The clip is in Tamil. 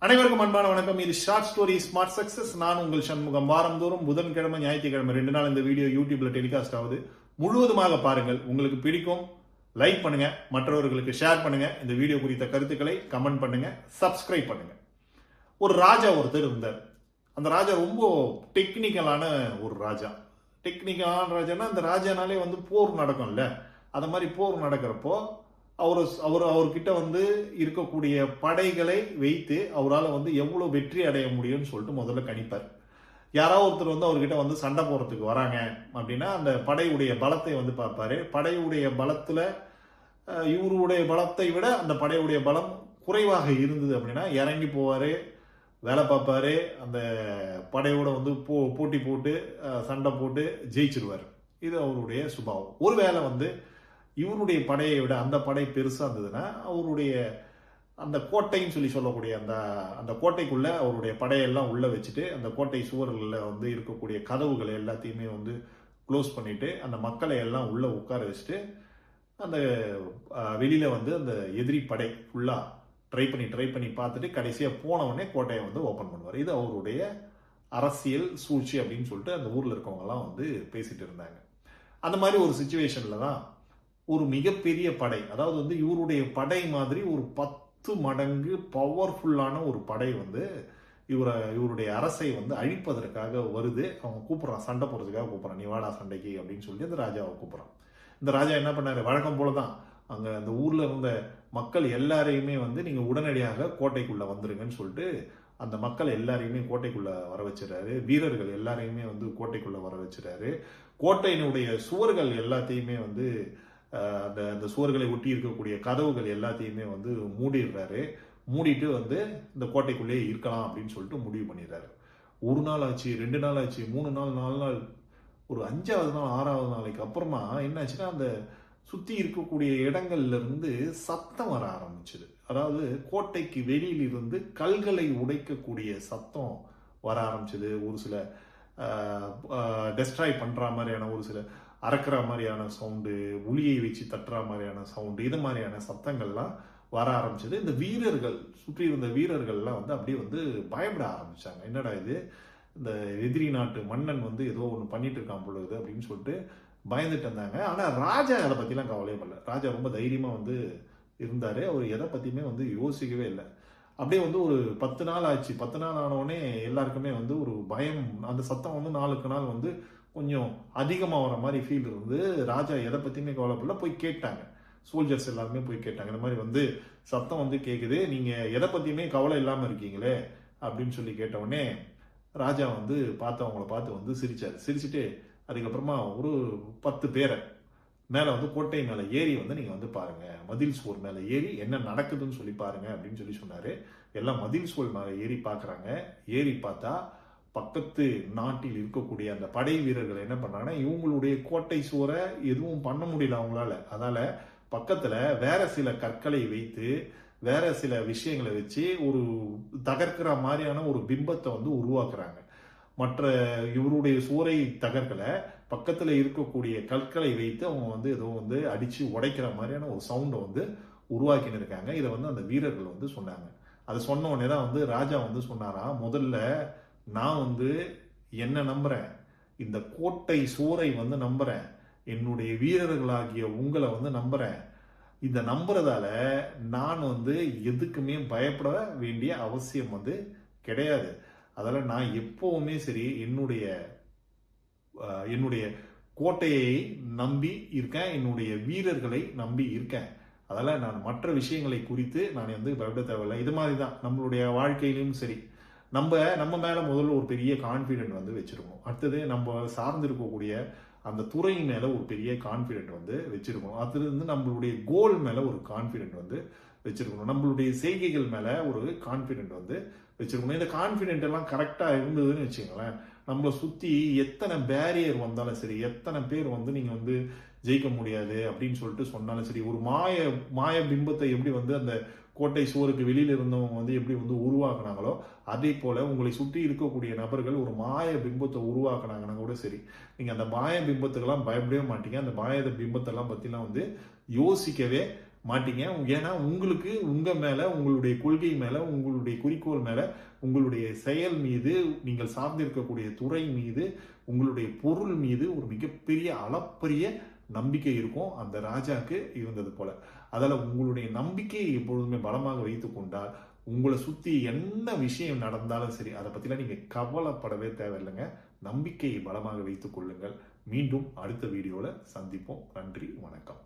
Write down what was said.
அனைவருக்கும் அன்பான வணக்கம். இது ஷார்ட் ஸ்டோரி ஸ்மார்ட் சக்சஸ். நான் உங்கள் சண்முகம். வாரந்தோறும் புதன்கிழமை, ஞாயிற்றுக்கிழமை 2 நாள் இந்த வீடியோ யூடியூப்ல டெலிகாஸ்ட் ஆகுது. முழுவதுமாக பாருங்கள். உங்களுக்கு பிடிக்கும். லைக் பண்ணுங்க, மற்றவர்களுக்கு ஷேர் பண்ணுங்க. இந்த வீடியோ குறித்த கருத்துக்களை கமெண்ட் பண்ணுங்க, சப்ஸ்கிரைப் பண்ணுங்க. ஒரு ராஜா ஒருத்தர் இருந்தார். அந்த ராஜா ரொம்ப டெக்னிக்கலான ஒரு ராஜா. டெக்னிக்கலான ராஜான்னா அந்த ராஜானாலே போர் நடக்கும்ல. அந்த மாதிரி போர் நடக்கிறப்போ அவர்கிட்ட இருக்கக்கூடிய படைகளை வைத்து அவரால் எவ்வளவு வெற்றி அடைய முடியும்னு சொல்லிட்டு முதல்ல கணிப்பார். யாராவது ஒருத்தர் அவர்கிட்ட சண்டை போறதுக்கு வராங்க அப்படின்னா அந்த படையுடைய பலத்தை பார்ப்பாரு. படையுடைய பலத்துல இவருடைய பலத்தை விட அந்த படையுடைய பலம் குறைவாக இருந்தது அப்படின்னா இறங்கி போவாரு, வேலை பார்ப்பாரு. அந்த படையோட போட்டி போட்டு சண்டை போட்டு ஜெயிச்சிருவார். இது அவருடைய சுபாவம். ஒருவேளை இவருடைய படையை விட அந்த படை பெருசா இருந்ததுன்னா அவருடைய அந்த கோட்டைன்னு சொல்லக்கூடிய அந்த கோட்டைக்குள்ள அவருடைய படையெல்லாம் உள்ள வச்சுட்டு அந்த கோட்டை சுவர்களில் இருக்கக்கூடிய கதவுகளை எல்லாத்தையுமே க்ளோஸ் பண்ணிட்டு அந்த மக்களை எல்லாம் உள்ள உட்கார வச்சுட்டு அந்த வெளியில அந்த எதிரி படை ஃபுல்லா ட்ரை பண்ணி பார்த்துட்டு கடைசியா போன உடனே கோட்டையை ஓபன் பண்ணுவார். இது அவருடைய அரசியல் சூழ்ச்சி அப்படின்னு சொல்லிட்டு அந்த ஊர்ல இருக்கவங்க எல்லாம் பேசிட்டு இருந்தாங்க. அந்த மாதிரி ஒரு சிச்சுவேஷன்ல தான் ஒரு மிகப்பெரிய படை, அதாவது இவருடைய படை மாதிரி ஒரு 10 மடங்கு பவர்ஃபுல்லான ஒரு படை இவருடைய அரசை அழிப்பதற்காக வருது. அவங்க கூப்பிடுறான், சண்டை போறதுக்காக கூப்பிடுறான். நீ வாடா சண்டைக்கு அப்படின்னு சொல்லி அந்த ராஜாவை கூப்பிடுறான். இந்த ராஜா என்ன பண்ணாரு, வழக்கம் போலதான் அங்க அந்த ஊர்ல இருந்த மக்கள் எல்லாரையுமே நீங்க உடனடியாக கோட்டைக்குள்ள வந்துருங்கன்னு சொல்லிட்டு அந்த மக்கள் எல்லாரையுமே கோட்டைக்குள்ள வர வச்சிடறாரு. வீரர்கள் எல்லாரையுமே கோட்டைக்குள்ள வர வச்சிடறாரு. கோட்டையினுடைய சுவர்கள் எல்லாத்தையுமே அந்த சுவர்களை ஒட்டி இருக்கக்கூடிய கதவுகள் எல்லாத்தையுமே மூடிடுறாரு. மூடிட்டு இந்த கோட்டைக்குள்ளேயே இருக்கலாம் அப்படின்னு சொல்லிட்டு முடிவு பண்ணிடுறாரு. 1 நாள் ஆச்சு, 2 நாள் ஆச்சு, 3 நாள், 4 நாள், ஒரு 5வது நாள், 6வது நாளைக்கு அப்புறமா என்னாச்சுன்னா அந்த சுத்தி இருக்கக்கூடிய இடங்கள்ல இருந்து சத்தம் வர ஆரம்பிச்சது. அதாவது கோட்டைக்கு வெளியில் இருந்து கல்களை உடைக்கக்கூடிய சத்தம் வர ஆரம்பிச்சது. ஒரு சில டெஸ்ட்ராய் பண்ற மாதிரியான, ஒரு சில அறக்கிற மாதிரியான சவுண்டு, ஒளியை வச்சு தட்டுற மாதிரியான சவுண்டு, இது மாதிரியான சத்தங்கள்லாம் வர ஆரம்பிச்சது. இந்த வீரர்கள், சுற்றி இருந்த வீரர்கள்லாம் அப்படியே பயப்பட ஆரம்பிச்சாங்க. என்னடா இது, இந்த எதிரி நாட்டு மன்னன் ஏதோ ஒன்று பண்ணிட்டு இருக்கான் பொழுது அப்படின்னு சொல்லிட்டு பயந்துட்டு இருந்தாங்க. ஆனா ராஜா அதை பத்திலாம் கவலையே பண்ணல. ராஜா ரொம்ப தைரியமா இருந்தாரு. அவர் எதை பத்தியுமே யோசிக்கவே இல்லை. அப்படியே ஒரு 10 நாள் ஆச்சு. 10 நாள் ஆனவுடனே எல்லாருக்குமே ஒரு பயம். அந்த சத்தம் நாளுக்கு நாள் கொஞ்சம் அதிகமா வர மாதிரி ஃபீல் இருந்து ராஜா எதை பத்தியுமே கவலைப்படல. போய் கேட்டாங்க, சோல்ஜர்ஸ் எல்லாருமே போய் கேட்டாங்க, இந்த மாதிரி சத்தம் கேக்குது, நீங்க எதை பத்தியுமே கவலை இல்லாம இருக்கீங்களே அப்படின்னு சொல்லி கேட்ட உடனே ராஜா அவங்கள பார்த்து சிரிச்சாரு. சிரிச்சுட்டு அதுக்கப்புறமா ஒரு 10 பேரை மேல கோட்டை மேல ஏறி நீங்க பாருங்க, மதில் சுவர் மேல ஏறி என்ன நடக்குதுன்னு சொல்லி பாருங்க அப்படின்னு சொல்லி சொன்னாரு. எல்லாம் மதில் சுவர் மேல ஏறி பாக்குறாங்க. ஏறி பார்த்தா பக்கத்து நாட்டில் இருக்கக்கூடிய அந்த படை வீரர்கள் என்ன பண்ணாங்கன்னா, இவங்களுடைய கோட்டை சுவரை எதுவும் பண்ண முடியல அவங்களால. அதனால பக்கத்துல வேற சில கற்களை வைத்து வேற சில விஷயங்களை வச்சு ஒரு தகர்க்கிற மாதிரியான ஒரு பிம்பத்தை உருவாக்குறாங்க. மற்ற இவருடைய சுவரை தகர்க்கல, பக்கத்துல இருக்கக்கூடிய கற்களை வைத்து அவங்க ஏதோ அடிச்சு உடைக்கிற மாதிரியான ஒரு சவுண்டை உருவாக்கின்னு இருக்காங்க. இதை அந்த வீரர்கள் சொன்னாங்க. அதை சொன்ன உடனே தான் ராஜா சொன்னாரா, முதல்ல நான் என்ன நம்புறேன், இந்த கோட்டை சுவரை நம்புறேன், என்னுடைய வீரர்களாகிய உங்களை நம்புறேன். இத நம்புறதால நான் எதுக்குமே பயப்பட வேண்டிய அவசியம் கிடையாது. அதனால நான் எப்பவுமே சரி என்னுடைய கோட்டையை நம்பி இருக்கேன், என்னுடைய வீரர்களை நம்பி இருக்கேன். அதனால நான் மற்ற விஷயங்களை குறித்து நான் பயப்பட தேவையில்லை. இது மாதிரிதான் நம்மளுடைய வாழ்க்கையிலும் சரி, நம்ம மேல முதல்ல ஒரு பெரிய கான்பிடென்ட் வச்சிருக்கோம். அடுத்தது நம்ம சார்ந்து இருக்கக்கூடிய அந்த துறை மேல ஒரு பெரிய கான்பிடென்ட் வச்சிருக்கணும். அதுல நம்மளுடைய கோல் மேல ஒரு கான்பிடென்ட் வச்சிருக்கணும். நம்மளுடைய செய்கைகள் மேல ஒரு கான்பிடென்ட் வச்சிருக்கணும். இந்த கான்பிடென்ட் எல்லாம் கரெக்டா இருந்ததுன்னு வச்சுங்களேன், நம்மளை சுத்தி எத்தனை பேரியர் வந்தாலும் சரி, எத்தனை பேர் நீங்க ஜெயிக்க முடியாது அப்படின்னு சொல்லிட்டு சொன்னாலும் சரி, ஒரு மாய பிம்பத்தை எப்படி அந்த கோட்டை சுவருக்கு வெளியில இருந்தவங்க எப்படி உருவாக்குனாங்களோ அதே போல உங்களை சுற்றி இருக்கக்கூடிய நபர்கள் ஒரு மாய பிம்பத்தை உருவாக்குனாங்கன்னா கூட சரி, நீங்க அந்த மாய பிம்பத்துக்கெல்லாம் பயப்படவே மாட்டீங்க. அந்த மாய பிம்பத்தெல்லாம் பத்திலாம் யோசிக்கவே மாட்டீங்க. ஏன்னா உங்களுக்கு உங்க மேல, உங்களுடைய கொள்கை மேல, உங்களுடைய குறிக்கோள் மேல, உங்களுடைய செயல் மீது, நீங்கள் சார்ந்திருக்கக்கூடிய துறை மீது, உங்களுடைய பொருள் மீது ஒரு மிகப்பெரிய அளப்பரிய நம்பிக்கை இருக்கும் அந்த ராஜாக்கு இருந்தது போல. அதால உங்களுடைய நம்பிக்கையை எப்பொழுதுமே பலமாக வைத்துக் கொண்டால் உங்களை சுத்தி என்ன விஷயம் நடந்தாலும் சரி அதை பத்திலாம் நீங்க கவலைப்படவே தேவையில்லைங்க. நம்பிக்கையை பலமாக வைத்துக் கொள்ளுங்கள். மீண்டும் அடுத்த வீடியோல சந்திப்போம். நன்றி, வணக்கம்.